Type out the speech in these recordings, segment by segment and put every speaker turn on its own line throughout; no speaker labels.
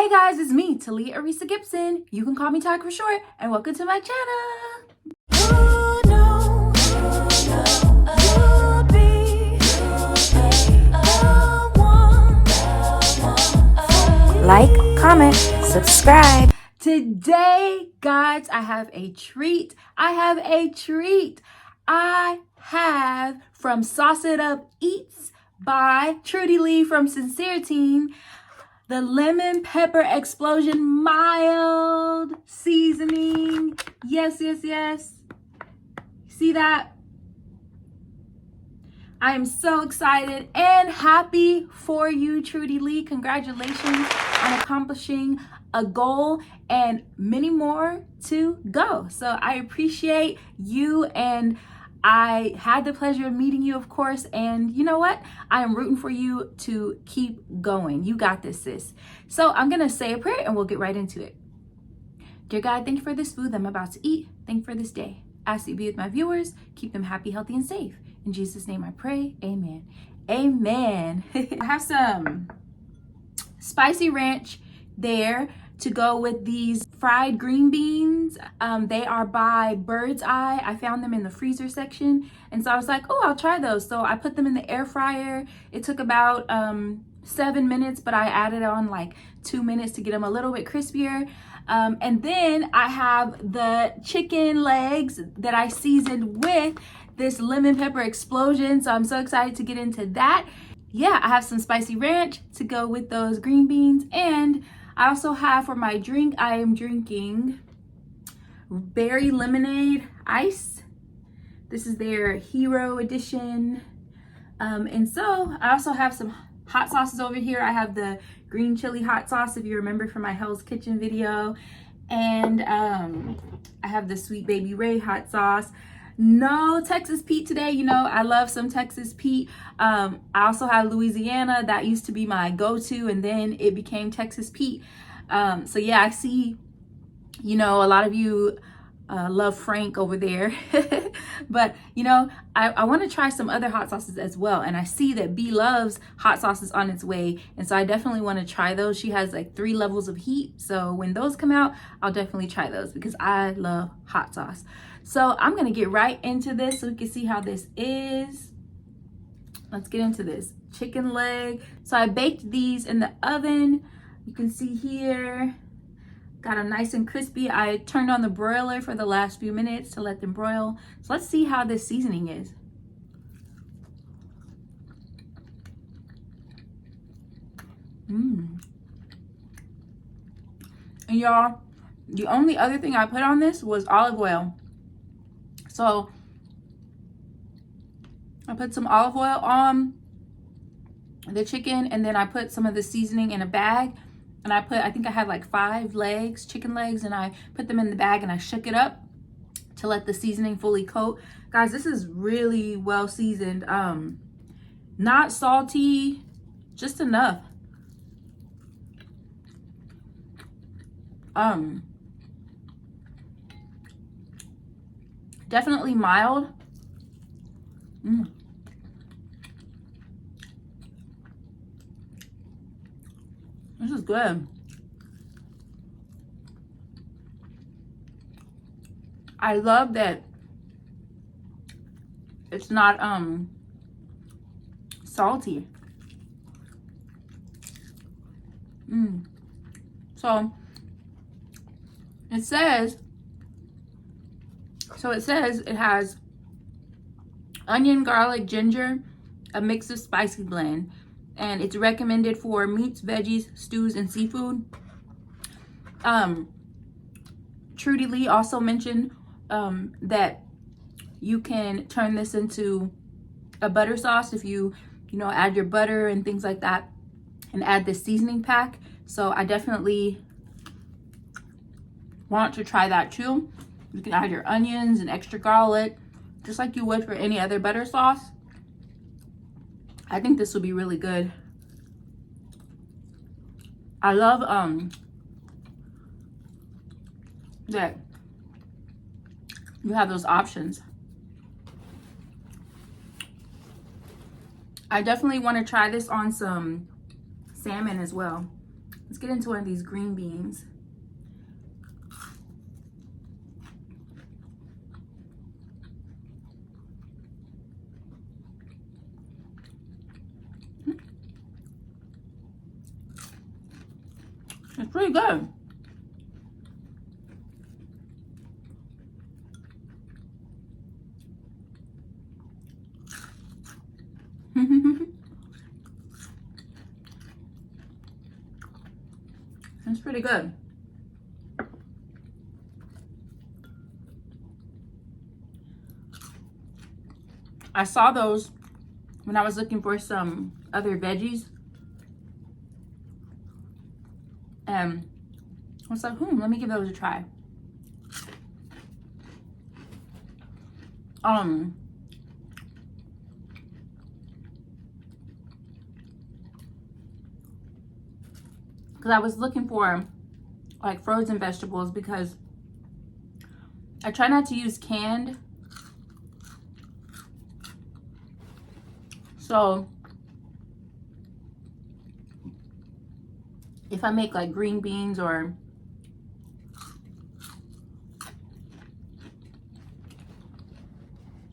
Hey guys, it's me, Talia Arisa Gibson. You can call me TAGforShort, and welcome to my channel.
Like, comment, subscribe.
Today, guys, I have a treat. I have from Sauce It Up Eats by Trudy Lee from Sincere Team, the lemon pepper explosion mild seasoning. Yes. See that? I am so excited and happy for you, Trudy Lee. Congratulations on accomplishing a goal and many more to go. So I appreciate you, and I had the pleasure of meeting you, of course. And you know what? I am rooting for you to keep going. You got this, sis. So I'm going to say a prayer and we'll get right into it. Dear God, thank you for this food I'm about to eat. Thank you for this day. I ask you to be with my viewers. Keep them happy, healthy, and safe. In Jesus' name I pray. Amen. Amen. I have some spicy ranch there to go with these fried green beans. They are by Bird's Eye. I found them in the freezer section. And so I was like, oh, I'll try those. So I put them in the air fryer. It took about 7 minutes, but I added on like 2 minutes to get them a little bit crispier. And then I have the chicken legs that I seasoned with this lemon pepper explosion. So I'm so excited to get into that. Yeah, I have some spicy ranch to go with those green beans. And I also have for my drink, I am drinking berry lemonade ice. This is their hero edition. And so I also have some hot sauces over here. I have the green chili hot sauce, if you remember from my Hell's Kitchen video. And I have the Sweet Baby Ray hot sauce. No Texas Pete today. You know, I love some Texas Pete. I also have Louisiana. That used to be my go-to, and then it became Texas Pete. So yeah, I see, you know, a lot of you love Frank over there. But, you know, I want to try some other hot sauces as well. And I see that B loves hot sauces on its way. And so I definitely want to try those. She has like 3 levels of heat. So when those come out, I'll definitely try those because I love hot sauce. So I'm going to get right into this so we can see how this is. Let's get into this chicken leg. So I baked these in the oven. You can see here, got them nice and crispy. I turned on the broiler for the last few minutes to let them broil. So let's see how this seasoning is. And y'all, the only other thing I put on this was olive oil. So I put some olive oil on the chicken, and then I put some of the seasoning in a bag. And I think I had like 5 legs, chicken legs, and I put them in the bag and I shook it up to let the seasoning fully coat. Guys, this is really well seasoned. Not salty, just enough. Definitely mild. This is good. I love that it's not salty. So it says it has onion, garlic, ginger, a mix of spicy blend, and it's recommended for meats, veggies, stews, and seafood. Trudy Lee also mentioned that you can turn this into a butter sauce if you add your butter and things like that, and add this seasoning pack. So I definitely want to try that too. You can add your onions and extra garlic, just like you would for any other butter sauce. I think this will be really good. I love that you have those options. I definitely want to try this on some salmon as well. Let's get into one of these green beans. It's pretty good. It's pretty good. I saw those when I was looking for some other veggies. And I was like, let me give those a try. Because I was looking for like frozen vegetables, because I try not to use canned. So if I make like green beans, or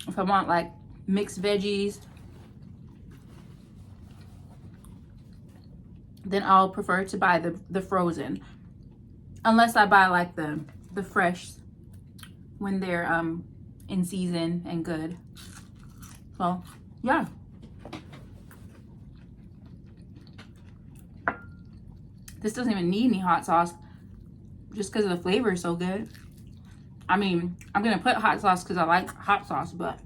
if I want like mixed veggies, then I'll prefer to buy the frozen, unless I buy like the fresh when they're in season and good. So yeah, this doesn't even need any hot sauce, just because the flavor is so good. I mean, I'm gonna put hot sauce because I like hot sauce, but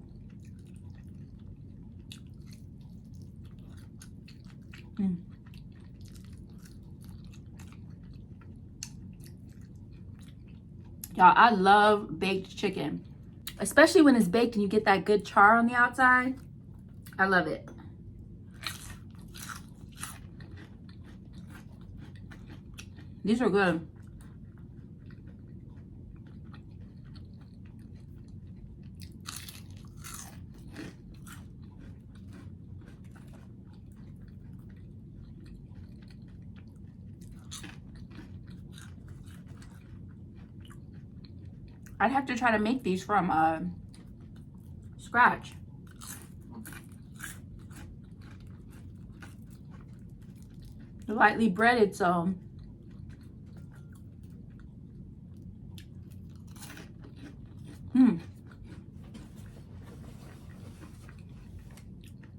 y'all, I love baked chicken, especially when it's baked and you get that good char on the outside. I love it. These are good. I'd have to try to make these from scratch. They're lightly breaded, so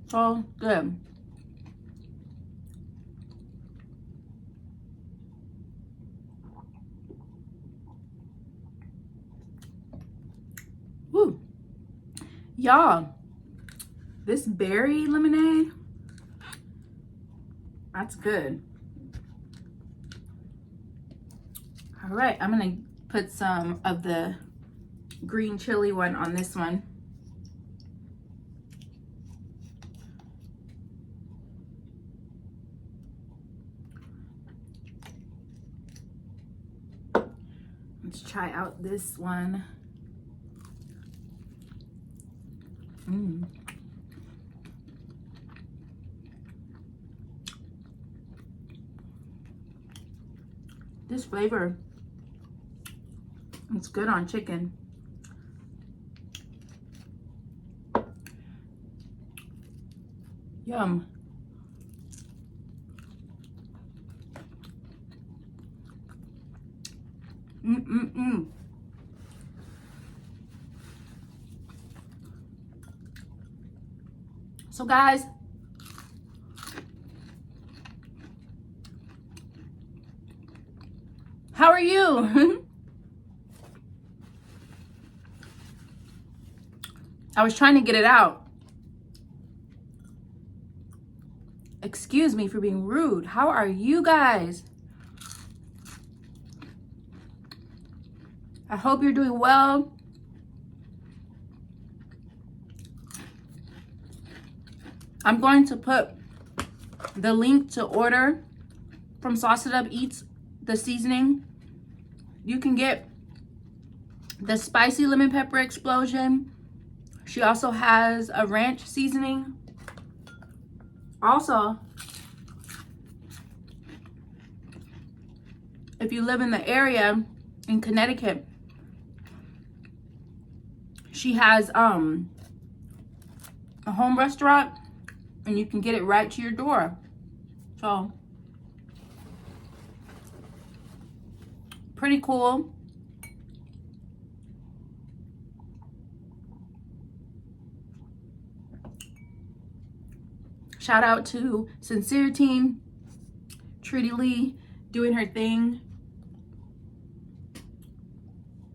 so good. Woo. Y'all, this berry lemonade, that's good. All right, I'm gonna put some of the green chili one on this one. Let's try out this one. This flavor, it's good on chicken. Yum. So guys, how are you? I was trying to get it out. Excuse me for being rude. How are you guys? I hope you're doing well. I'm going to put the link to order from Sauce It Up Eats, the seasoning. You can get the spicy lemon pepper explosion. She also has a ranch seasoning. Also, if you live in the area in Connecticut, she has a home restaurant and you can get it right to your door. So pretty cool. Shout out to Sincere Team, Trudy Lee doing her thing,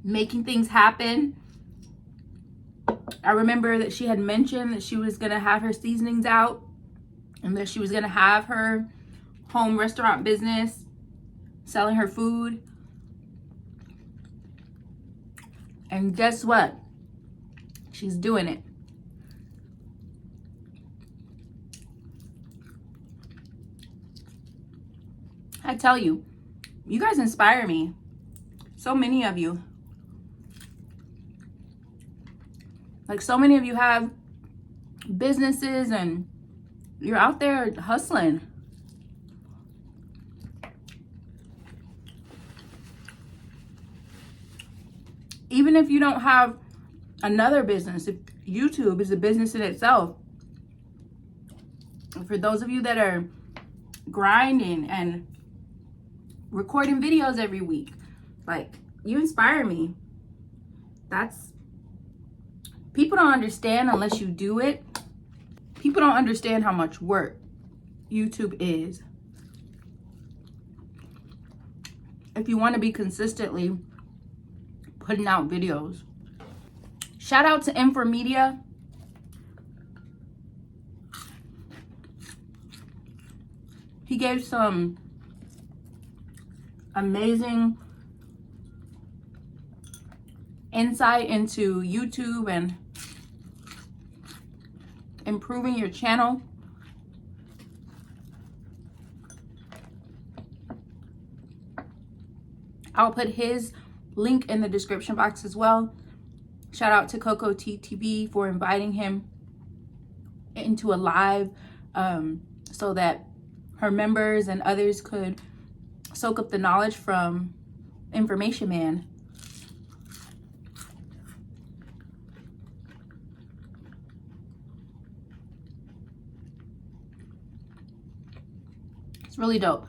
making things happen. I remember that she had mentioned that she was gonna have her seasonings out and that she was gonna have her home restaurant business selling her food. And guess what? She's doing it. I tell you, you guys inspire me. So many of you. Like, so many of you have businesses and you're out there hustling. Even if you don't have another business, if YouTube is a business in itself. For those of you that are grinding and recording videos every week, like, you inspire me. People don't understand unless you do it. People don't understand how much work YouTube is. If you want to be consistently putting out videos. Shout out to Media. He gave some amazing insight into YouTube and improving your channel. I'll put his link in the description box as well. Shout out to Coco TTV for inviting him into a live so that her members and others could soak up the knowledge from Information Man. It's really dope.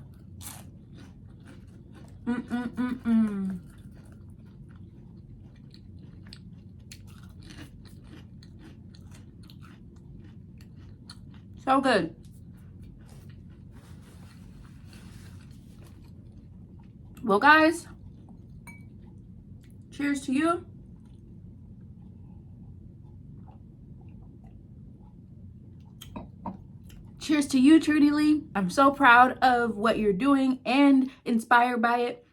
So good. Well, guys, cheers to you. Cheers to you, Trudy Lee. I'm so proud of what you're doing and inspired by it.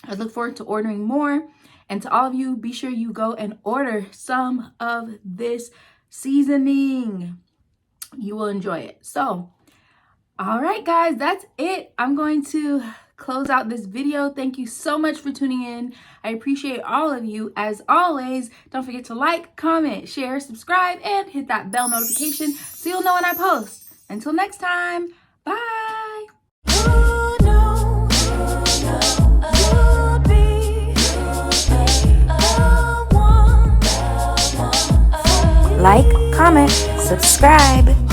I look forward to ordering more. And to all of you, be sure you go and order some of this seasoning. You will enjoy it. So, all right, guys, that's it. I'm going to close out this video. Thank you so much for tuning in. I appreciate all of you. As always, don't forget to like, comment, share, subscribe, and hit that bell notification so you'll know when I post. Until next time, bye.
Like, comment, subscribe.